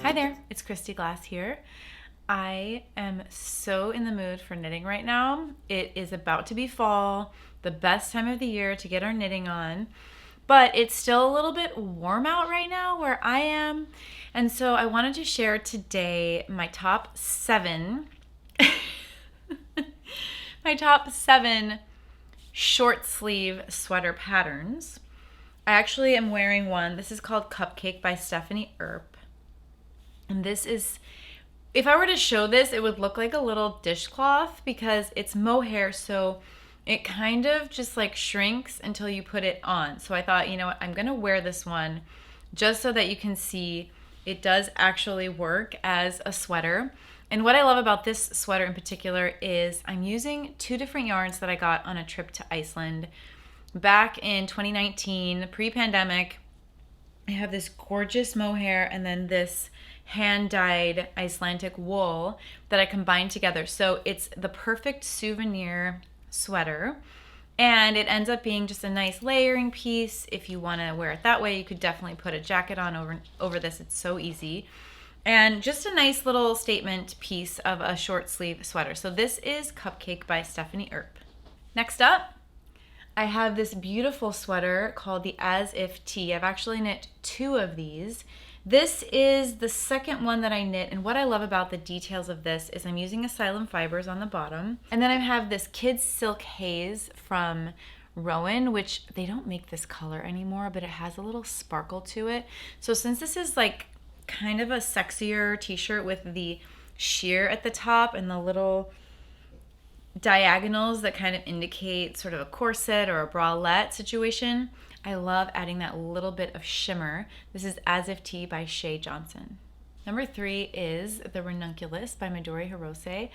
Hi there, it's Christy Glass here. I am so in the mood for knitting right now. It is about to be fall, the best time of the year to get our knitting on, but it's still a little bit warm out right now where I am. And so I wanted to share today my top 7 my top 7 short sleeve sweater patterns. I actually am wearing one. This is called Cupcake by Stephanie Earp. And this is, if I were to show this, it would look like a little dishcloth because it's mohair, so it kind of just like shrinks until you put it on. So I thought, you know what, I'm gonna wear this one just so that you can see it does actually work as a sweater. And what I love about this sweater in particular is I'm using 2 different yarns that I got on a trip to Iceland back in 2019, pre-pandemic. I have this gorgeous mohair and then this hand-dyed Icelandic wool that I combined together. So it's the perfect souvenir sweater. And it ends up being just a nice layering piece. If you want to wear it that way, you could definitely put a jacket on over this. It's so easy. And just a nice little statement piece of a short sleeve sweater. So this is Cupcake by Stephanie Earp. Next up, I have this beautiful sweater called the As If Tee. I've actually knit 2 of these. This is the second one that I knit, and what I love about the details of this is I'm using Asylum fibers on the bottom, and then I have this Kids Silk Haze from Rowan, which they don't make this color anymore, but it has a little sparkle to it. So since this is like kind of a sexier t-shirt with the sheer at the top and the little diagonals that kind of indicate sort of a corset or a bralette situation, I love adding that little bit of shimmer. This is As If Tee by Shay Johnson. Number 3 is the Ranunculus by Midori Hirose.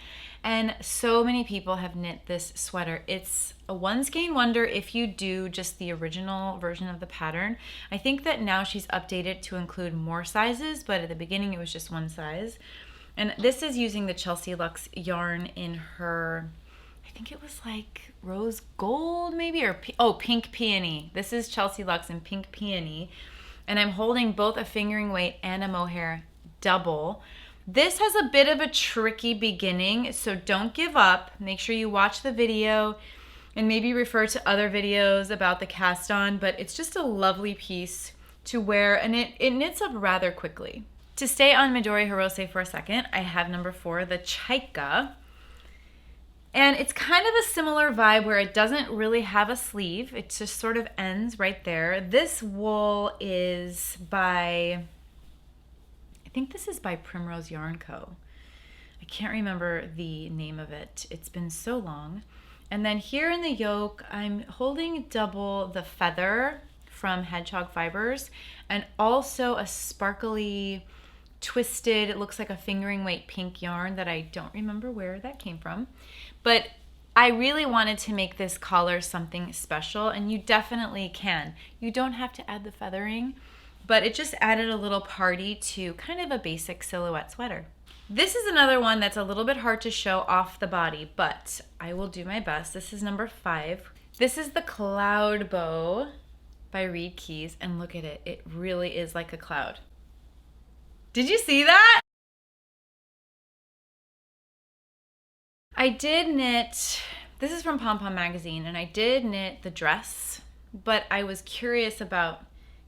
And so many people have knit this sweater. It's a one skein wonder if you do just the original version of the pattern. I think that now she's updated to include more sizes, but at the beginning it was just one size. And this is using the Chelsea Luxe yarn in her, I think it was like rose gold maybe, or pink peony. This is Chelsea Luxe in pink peony. And I'm holding both a fingering weight and a mohair double. This has a bit of a tricky beginning, so don't give up. Make sure you watch the video and maybe refer to other videos about the cast on, but it's just a lovely piece to wear and it knits up rather quickly. To stay on Midori Hirose for a second, I have number 4, the Chaica. And it's kind of a similar vibe where it doesn't really have a sleeve. It just sort of ends right there. This wool is by, I think this is by Primrose Yarn Co. I can't remember the name of it. It's been so long. And then here in the yoke, I'm holding double the feather from Hedgehog Fibers and also a sparkly twisted, it looks like a fingering weight pink yarn that I don't remember where that came from. But I really wanted to make this collar something special, and you definitely can. You don't have to add the feathering, but it just added a little party to kind of a basic silhouette sweater. This is another one that's a little bit hard to show off the body, but I will do my best. This is number 5. This is the Cloud Bow by Reed Keys, and look at it. It really is like a cloud. Did you see that? I did knit, this is from Pom Pom Magazine, and I did knit the dress, but I was curious about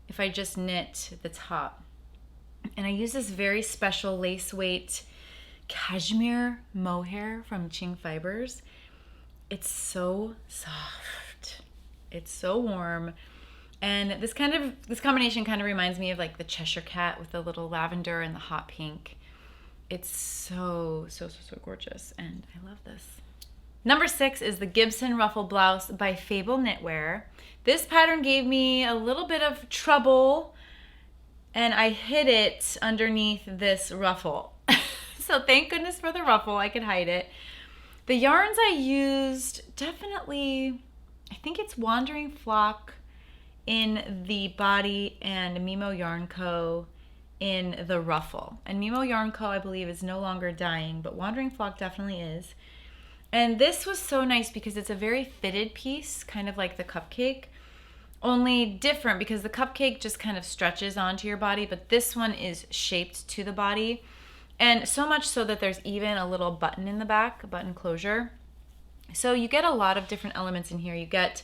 if I just knit the top. And I used this very special lace weight cashmere mohair from Ching Fibers. It's so soft. It's so warm. And this combination kind of reminds me of like the Cheshire Cat with the little lavender and the hot pink. It's so gorgeous, and I love this. Number 6 is the Gibson Ruffle Blouse by Fable Knitwear. This pattern gave me a little bit of trouble, and I hid it underneath this ruffle. So thank goodness for the ruffle, I could hide it. The yarns I used, definitely, I think it's Wandering Flock in the body and Mimo Yarn Co. in the ruffle. And Mimo Yarn Co. I believe is no longer dyeing, but Wandering Flock definitely is. And this was so nice because it's a very fitted piece, kind of like the Cupcake. only different because the Cupcake just kind of stretches onto your body, but this one is shaped to the body. And so much so that there's even a little button in the back, a button closure. So you get a lot of different elements in here. You get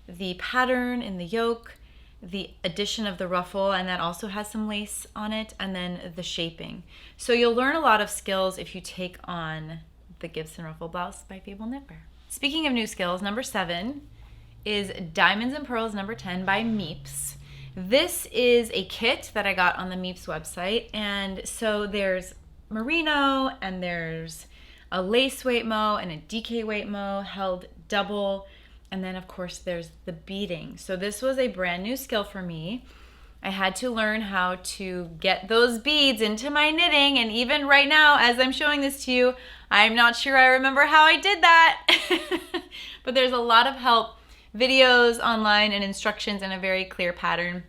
the pattern in the yoke, the addition of the ruffle, and that also has some lace on it, and then the shaping. So you'll learn a lot of skills if you take on the Gibson Ruffle Blouse by Fable Knitwear. Speaking of new skills, number 7 is Diamonds and Pearls number 10 by Meeps. This is a kit that I got on the Meeps website, and so there's merino, and there's a lace weight mo and a DK weight mo held double, and then of course there's the beading. So this was a brand new skill for me. I had to learn how to get those beads into my knitting, and even right now as I'm showing this to you, I'm not sure I remember how I did that. But there's a lot of help, videos online and instructions and a very clear pattern.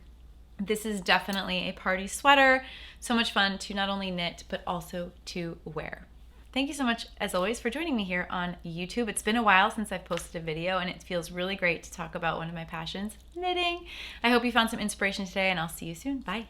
This is definitely a party sweater. So much fun to not only knit, but also to wear. Thank you so much, as always, for joining me here on YouTube. It's been a while since I've posted a video, and it feels really great to talk about one of my passions, knitting. I hope you found some inspiration today, and I'll see you soon. Bye.